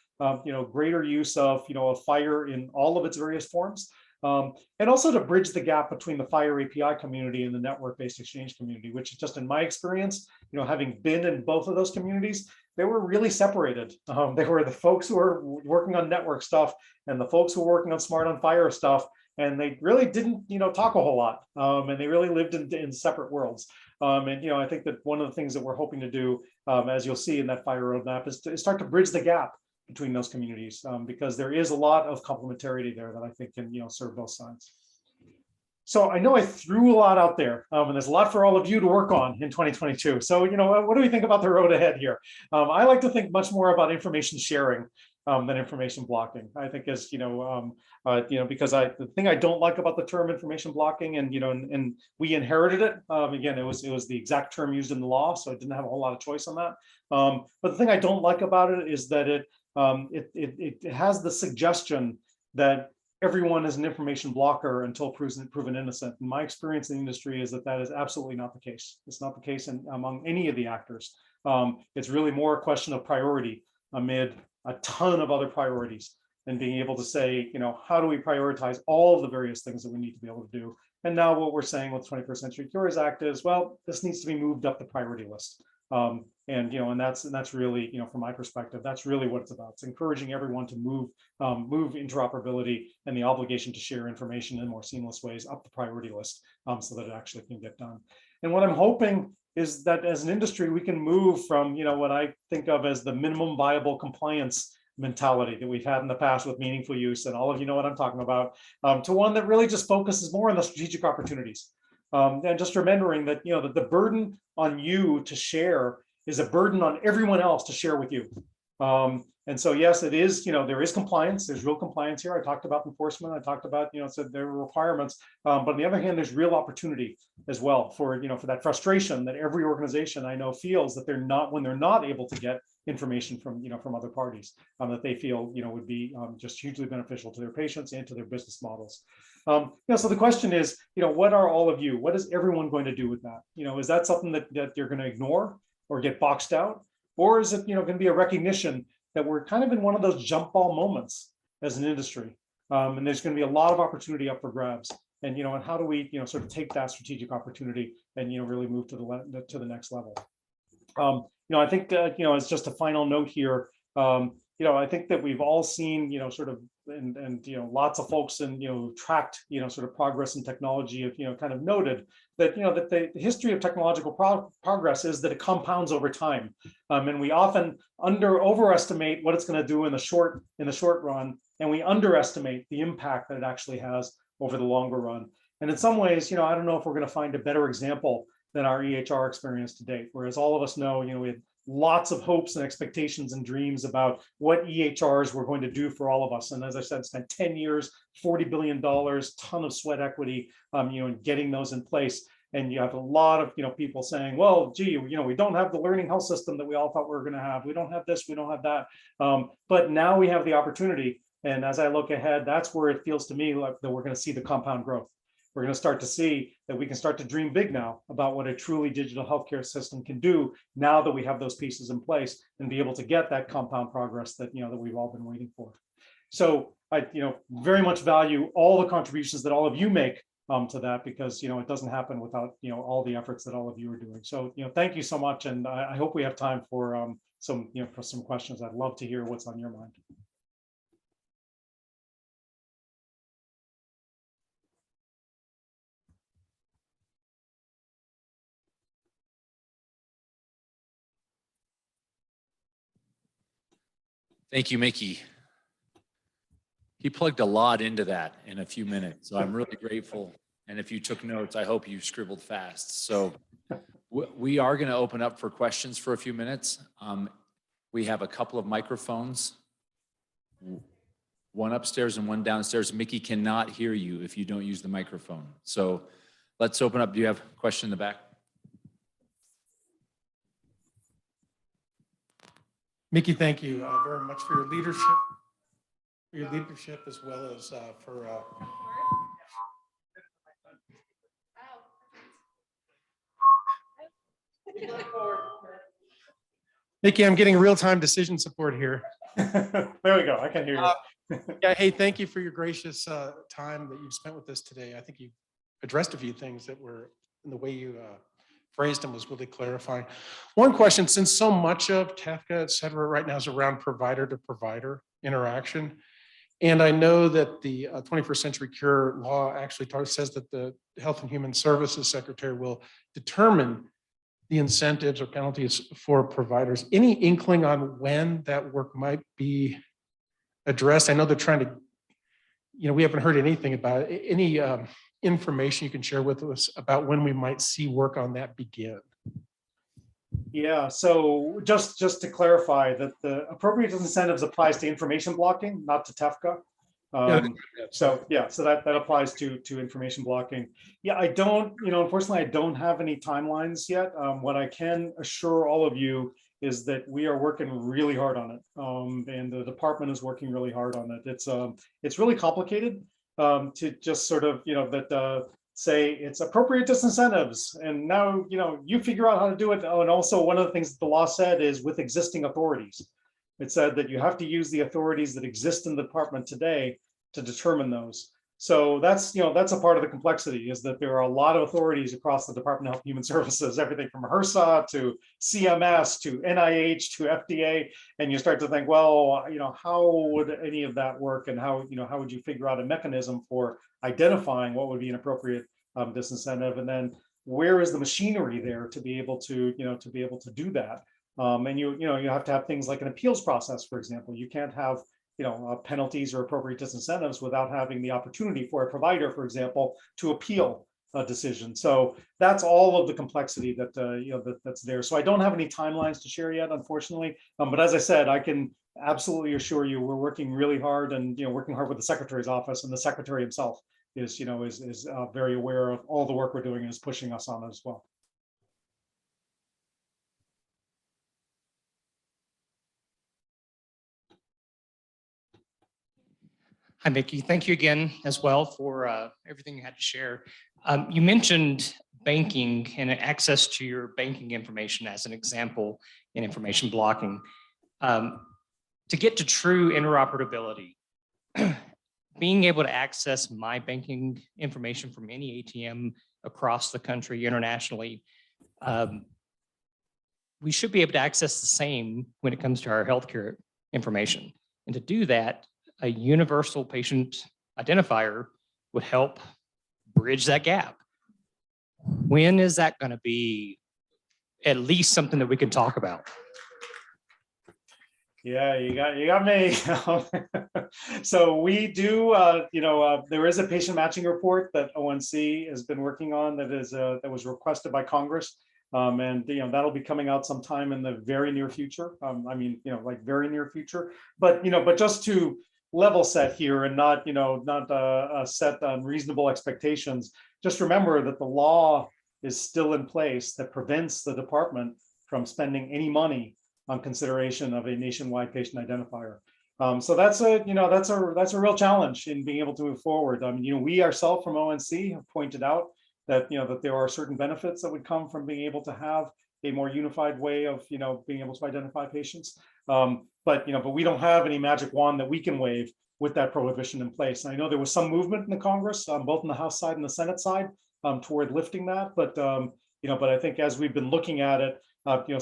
greater use of, fire in all of its various forms. And also to bridge the gap between the fire API community and the network-based exchange community, which just in my experience, having been in both of those communities, they were really separated. They were the folks who were working on network stuff and the folks who were working on smart on fire stuff. And they really didn't, talk a whole lot. And they really lived in separate worlds. And, I think that one of the things that we're hoping to do, as you'll see in that fire roadmap, is to start to bridge the gap between those communities, because there is a lot of complementarity there that I think can, serve both sides. So I know I threw a lot out there, and there's a lot for all of you to work on in 2022. So, what do we think about the road ahead here? I like to think much more about information sharing than information blocking. I think as, because the thing I don't like about the term information blocking, and, and we inherited it, again, it was the exact term used in the law, so I didn't have a whole lot of choice on that. But the thing I don't like about it is that it has the suggestion that everyone is an information blocker until proven innocent. And my experience in the industry is that is absolutely not the case. It's not the case among any of the actors. It's really more a question of priority amid a ton of other priorities, and being able to say, how do we prioritize all of the various things that we need to be able to do? And now what we're saying with 21st Century Cures Act is, well, this needs to be moved up the priority list. And that's really, from my perspective, that's really what it's about. It's encouraging everyone to move interoperability and the obligation to share information in more seamless ways up the priority list, so that it actually can get done. And what I'm hoping is that as an industry, we can move from, what I think of as the minimum viable compliance mentality that we've had in the past with meaningful use, and all of you know what I'm talking about, to one that really just focuses more on the strategic opportunities. And just remembering that, that the burden on you to share is a burden on everyone else to share with you. And so, yes, it is, there is compliance, there's real compliance here. I talked about enforcement, I talked about, so there are requirements, but on the other hand, there's real opportunity as well for, for that frustration that every organization I know feels that when they're not able to get information from, from other parties, that they feel, would be just hugely beneficial to their patients and to their business models. So the question is, what are all of you, what is everyone going to do with that? Is that something that you're going to ignore or get boxed out? Or is it, going to be a recognition that we're kind of in one of those jump ball moments as an industry? And there's going to be a lot of opportunity up for grabs. And, and how do we, sort of take that strategic opportunity and, really move to the next level? I think, as just a final note here, I think that we've all seen, sort of, and lots of folks and, tracked, sort of progress in technology have, kind of noted that, that the history of technological progress is that it compounds over time. And we often overestimate what it's going to do in the short run, and we underestimate the impact that it actually has over the longer run. And in some ways, I don't know if we're going to find a better example than our EHR experience to date, whereas all of us know, we had lots of hopes and expectations and dreams about what EHRs were going to do for all of us. And as I said, spent 10 years, $40 billion, ton of sweat equity, in getting those in place. And you have a lot of, people saying, well, gee, we don't have the learning health system that we all thought we were going to have. We don't have this, we don't have that. But now we have the opportunity. And as I look ahead, that's where it feels to me like that we're going to see the compound growth. We're going to start to see that we can start to dream big now about what a truly digital healthcare system can do now that we have those pieces in place, and be able to get that compound progress that, that we've all been waiting for. So I, very much value all the contributions that all of you make to that, because, it doesn't happen without, all the efforts that all of you are doing. So, thank you so much. And I hope we have time for some questions. I'd love to hear what's on your mind. Thank you, Mickey. He plugged a lot into that in a few minutes, so I'm really grateful. And if you took notes, I hope you scribbled fast. So we are going to open up for questions for a few minutes. We have a couple of microphones, one upstairs and one downstairs. Mickey cannot hear you if you don't use the microphone. So let's open up. Do you have a question in the back? Mickey, thank you very much for your leadership, as well as for. Mickey, I'm getting real-time decision support here. There we go. I can hear you. Yeah, hey, thank you for your gracious time that you've spent with us today. I think you addressed a few things that were in the way you phrased them was really clarifying. One question, since so much of TEFCA, et cetera, right now is around provider to provider interaction. And I know that the 21st Century Cure law actually says that the Health and Human Services Secretary will determine the incentives or penalties for providers. Any inkling on when that work might be addressed? I know they're trying to, we haven't heard anything about it. Any information you can share with us about when we might see work on that begin? Yeah, so just to clarify that the appropriate incentives applies to information blocking, not to TEFCA. So that applies to information blocking. Yeah, I don't, unfortunately, I don't have any timelines yet. What I can assure all of you is that we are working really hard on it, and the department is working really hard on it. It's really complicated to just sort of say it's appropriate disincentives, and now you figure out how to do it. Oh, and also one of the things that the law said is with existing authorities. It said that you have to use the authorities that exist in the department today to determine those. So that's a part of the complexity, is that there are a lot of authorities across the Department of Health and Human Services, everything from HRSA to CMS to NIH to FDA, and you start to think, well, how would any of that work, and how would you figure out a mechanism for identifying what would be an appropriate disincentive, and then where is the machinery there to be able to do that? And you have to have things like an appeals process, for example. You can't have penalties or appropriate disincentives without having the opportunity for a provider, for example, to appeal a decision. So that's all of the complexity that that's there. So I don't have any timelines to share yet, unfortunately. But as I said, I can absolutely assure you we're working really hard, and working hard with the Secretary's office, and the Secretary himself is very aware of all the work we're doing and is pushing us on it as well. Hi, Mickey. Thank you again as well for everything you had to share. You mentioned banking and access to your banking information as an example in information blocking. To get to true interoperability, being able to access my banking information from any ATM across the country, internationally, we should be able to access the same when it comes to our healthcare information. And to do that, a universal patient identifier would help bridge that gap. When is that going to be at least something that we can talk about? Yeah, you got me. So we do, there is a patient matching report that ONC has been working on that was requested by Congress. And that'll be coming out sometime in the very near future. Like very near future. But just to level set here and not set unreasonable expectations, just remember that the law is still in place that prevents the department from spending any money on consideration of a nationwide patient identifier. So that's a real challenge in being able to move forward. We ourselves from ONC have pointed out that that there are certain benefits that would come from being able to have a more unified way of being able to identify patients. But we don't have any magic wand that we can wave with that prohibition in place. And I know there was some movement in the Congress, both in the House side and the Senate side, toward lifting that. But but I think as we've been looking at it,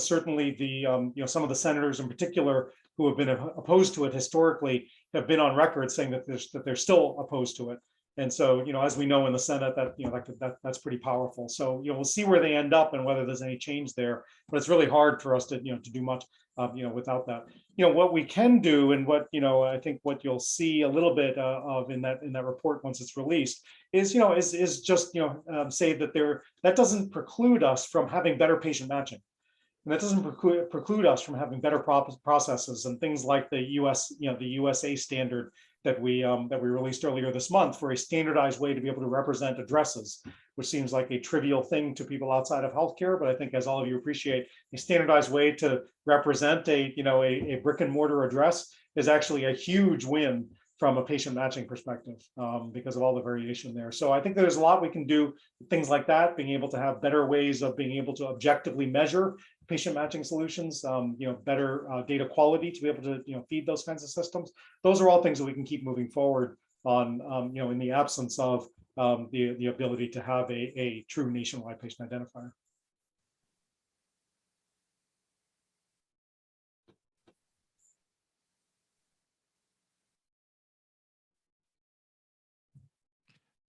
certainly the some of the senators in particular who have been opposed to it historically have been on record saying that they're still opposed to it. And so, as we know in the Senate, that's pretty powerful. So, we'll see where they end up and whether there's any change there. But it's really hard for us to do much, without that. What we can do, and what I think what you'll see a little bit of in that report once it's released is just say that that doesn't preclude us from having better patient matching. And that doesn't preclude us from having better processes and things like the the USA standard that we released earlier this month for a standardized way to be able to represent addresses, which seems like a trivial thing to people outside of healthcare. But I think, as all of you appreciate, a standardized way to represent a brick and mortar address is actually a huge win from a patient matching perspective, because of all the variation there. So I think there's a lot we can do, things like that, being able to have better ways of being able to objectively measure patient matching solutions, better data quality to be able to feed those kinds of systems. Those are all things that we can keep moving forward on, in the absence of the ability to have a true nationwide patient identifier.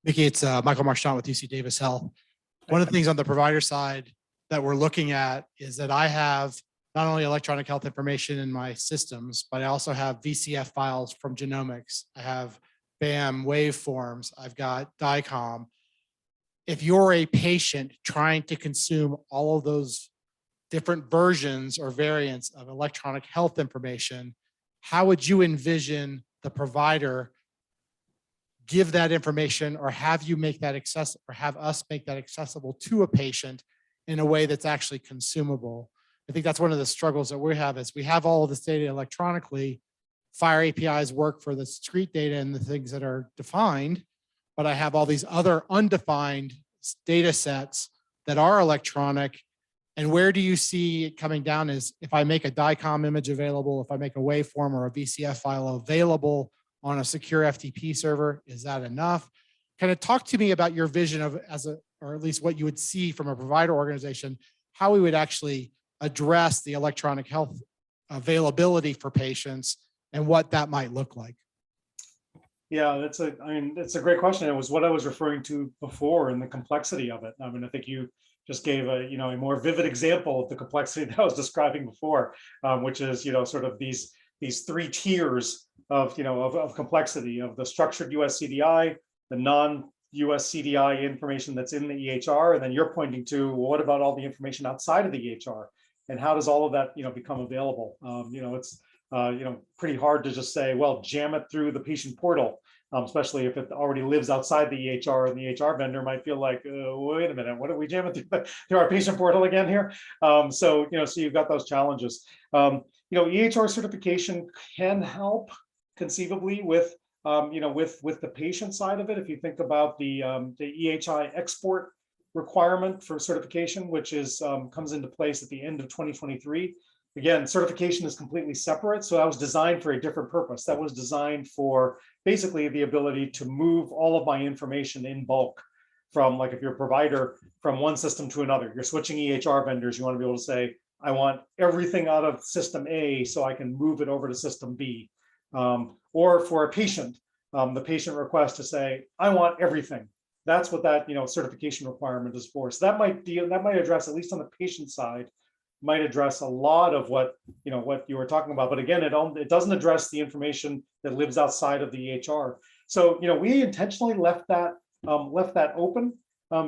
Mickey, it's Michael Marchant with UC Davis Health. One of the things on the provider side that we're looking at is that I have not only electronic health information in my systems, but I also have VCF files from genomics. I have BAM waveforms. I've got DICOM. If you're a patient trying to consume all of those different versions or variants of electronic health information, how would you envision the provider give that information, or have you make that accessible, or have us make that accessible to a patient in a way that's actually consumable? I think that's one of the struggles that we have, is we have all of this data electronically. Fire APIs work for the discrete data and the things that are defined, but I have all these other undefined data sets that are electronic. And where do you see it coming down is if I make a DICOM image available, if I make a waveform or a VCF file available on a secure FTP server, is that enough? Kind of talk to me about your vision of, or at least what you would see from a provider organization, how we would actually address the electronic health availability for patients and what that might look like. Yeah, that's a great question. It was what I was referring to before, and the complexity of it. I mean, I think you just gave a more vivid example of the complexity that I was describing before, which is sort of these three tiers of complexity of the structured US CDI, the non-US CDI information that's in the EHR, and then you're pointing to, well, what about all the information outside of the EHR, and how does all of that become available? It's pretty hard to just say, well, jam it through the patient portal, especially if it already lives outside the EHR, and the EHR vendor might feel like, wait a minute, what are we jamming through our patient portal again here? So you've got those challenges. EHR certification can help conceivably with the patient side of it. If you think about the EHI export requirement for certification, which comes into place at the end of 2023. Again, certification is completely separate. So that was designed for a different purpose. That was designed for basically the ability to move all of my information in bulk from, like, if you're a provider, from one system to another. You're switching EHR vendors. You want to be able to say, I want everything out of system A so I can move it over to system B. Or for a patient, the patient request to say, I want everything. That's what that certification requirement is for. So that might address, at least on the patient side, might address a lot of what you were talking about. But again, it doesn't address the information that lives outside of the EHR. So we intentionally left that open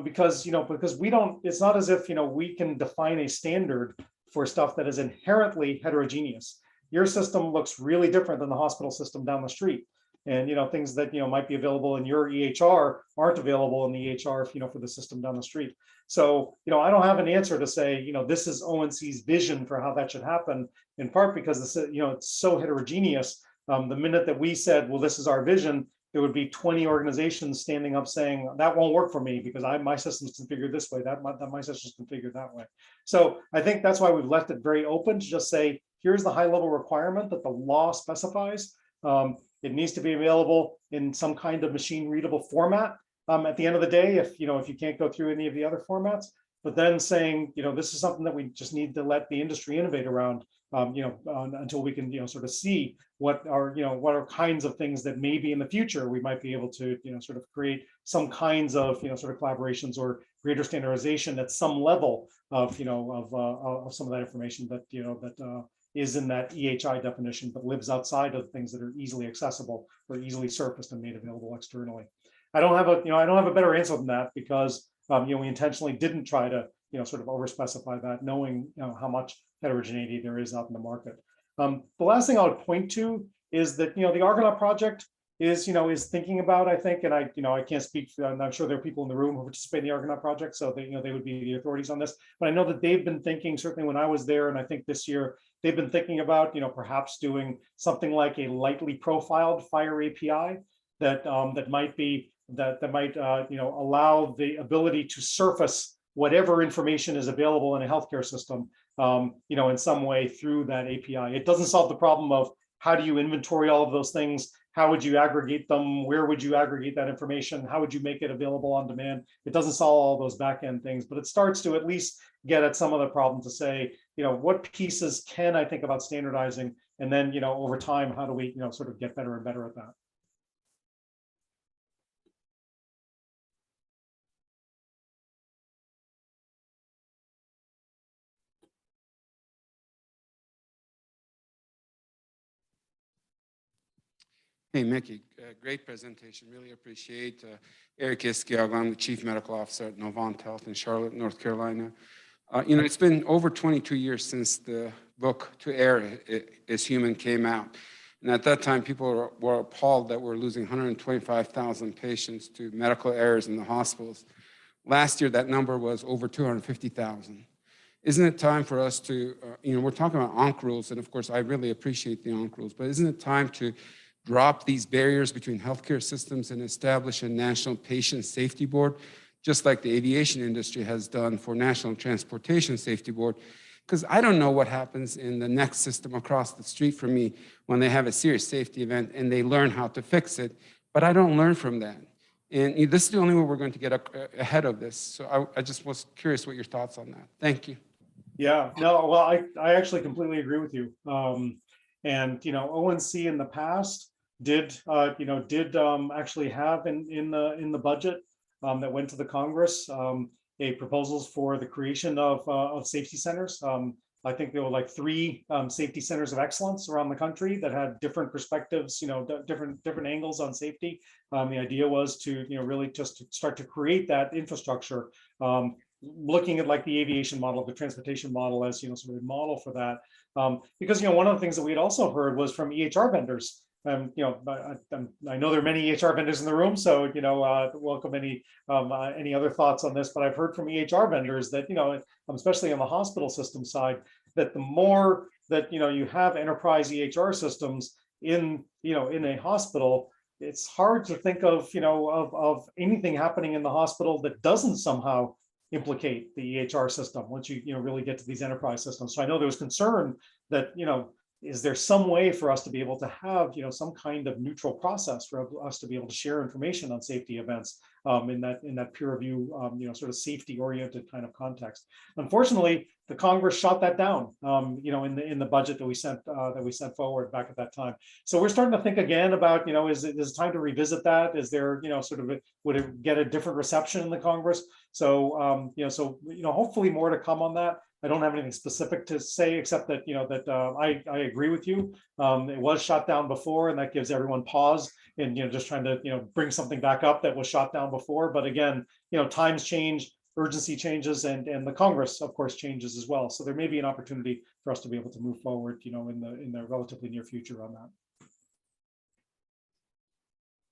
because we don't. It's not as if we can define a standard for stuff that is inherently heterogeneous. Your system looks really different than the hospital system down the street. And things that might be available in your EHR aren't available in the EHR for the system down the street. So I don't have an answer to say this is ONC's vision for how that should happen. In part because it's so heterogeneous. The minute that we said, well, this is our vision, there would be 20 organizations standing up saying that won't work for me because my system's configured this way, that my system's configured that way. So I think that's why we've left it very open to just say, here's the high level requirement that the law specifies. It needs to be available in some kind of machine readable format. At the end of the day, if you can't go through any of the other formats, but then saying, this is something that we just need to let the industry innovate around, until we can, sort of see what are kinds of things that maybe in the future we might be able to, sort of create some kinds of, sort of collaborations or greater standardization at some level of, of some of that information that, is in that EHI definition, but lives outside of things that are easily accessible or easily surfaced and made available externally. I don't have a better answer than that because we intentionally didn't try to sort of overspecify that, knowing how much heterogeneity there is out in the market. The last thing I would point to is that the Argonaut project is thinking about, I think, and I can't speak for, I'm sure there are people in the room who participate in the Argonaut project, so they they would be the authorities on this. But I know that they've been thinking, certainly when I was there, and I think this year they've been thinking about perhaps doing something like a lightly profiled FHIR API that might allow the ability to surface whatever information is available in a healthcare system in some way through that API. It doesn't solve the problem of how do you inventory all of those things. How would you aggregate them? Where would you aggregate that information? How would you make it available on demand? It doesn't solve all those back-end things, but it starts to at least get at some of the problem to say, what pieces can I think about standardizing? And then, over time, how do we, sort of get better and better at that? Hey, Mickey, great presentation. Really appreciate Eric Iskiag. I'm the Chief Medical Officer at Novant Health in Charlotte, North Carolina. It's been over 22 years since the book To Err Is Human came out. And at that time, people were appalled that we're losing 125,000 patients to medical errors in the hospitals. Last year, that number was over 250,000. Isn't it time for us to, we're talking about ONC rules, and of course, I really appreciate the ONC rules, but isn't it time to drop these barriers between healthcare systems and establish a national patient safety board, just like the aviation industry has done for National Transportation Safety Board? Because I don't know what happens in the next system across the street from me when they have a serious safety event and they learn how to fix it, but I don't learn from that. And this is the only way we're going to get ahead of this. So I just was curious what your thoughts on that. Thank you. Yeah, no, well, I actually completely agree with you. And ONC in the past did actually have in the budget that went to the Congress a proposals for the creation of safety centers. I think there were like 3 safety centers of excellence around the country that had different perspectives, different angles on safety. The idea was to really just to start to create that infrastructure, looking at like the aviation model, the transportation model as sort of a model for that. Because one of the things that we had also heard was from EHR vendors. I know there are many EHR vendors in the room, so welcome any other thoughts on this. But I've heard from EHR vendors that especially on the hospital system side, that the more that you have enterprise EHR systems in a hospital, it's hard to think of of anything happening in the hospital that doesn't somehow implicate the EHR system once you really get to these enterprise systems. So I know there was concern that is there some way for us to be able to have some kind of neutral process for us to be able to share information on safety events in that peer review sort of safety oriented kind of context? Unfortunately, the Congress shot that down in the budget that we sent forward back at that time. So we're starting to think again about is it time to revisit that? Is there would it get a different reception in the Congress? So hopefully more to come on that. I don't have anything specific to say except that I agree with you. It was shot down before, and that gives everyone pause in just trying to bring something back up that was shot down before. But again, times change, urgency changes, and the Congress, of course, changes as well. So there may be an opportunity for us to be able to move forward, in the relatively near future on that.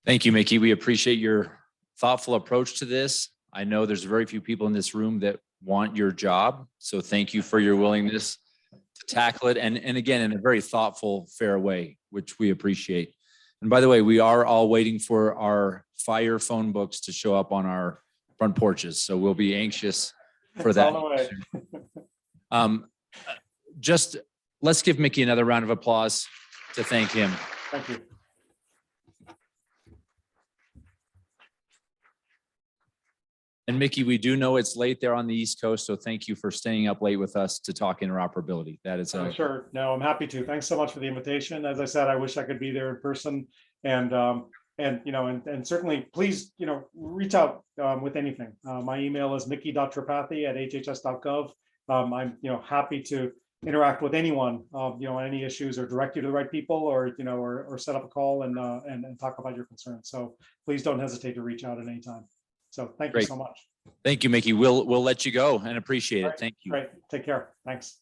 Thank you, Mickey. We appreciate your thoughtful approach to this. I know there's very few people in this room that want your job. So thank you for your willingness to tackle it. And again, in a very thoughtful, fair way, which we appreciate. And by the way, we are all waiting for our FHIR phone books to show up on our front porches. So we'll be anxious for that. Just let's give Mickey another round of applause to thank him. Thank you. And Mickey, we do know it's late there on the East Coast, so thank you for staying up late with us to talk interoperability. That is sure. No, I'm happy to. Thanks so much for the invitation. As I said, I wish I could be there in person, and certainly please reach out with anything. My email is micky.tripathi@hhs.gov. I'm happy to interact with anyone on any issues, or direct you to the right people, or or set up a call and talk about your concerns. So please don't hesitate to reach out at any time. So thank you Great. so much. Thank you, Mickey. We'll let you go and appreciate All it. right, Thank you. Great. Take care. Thanks.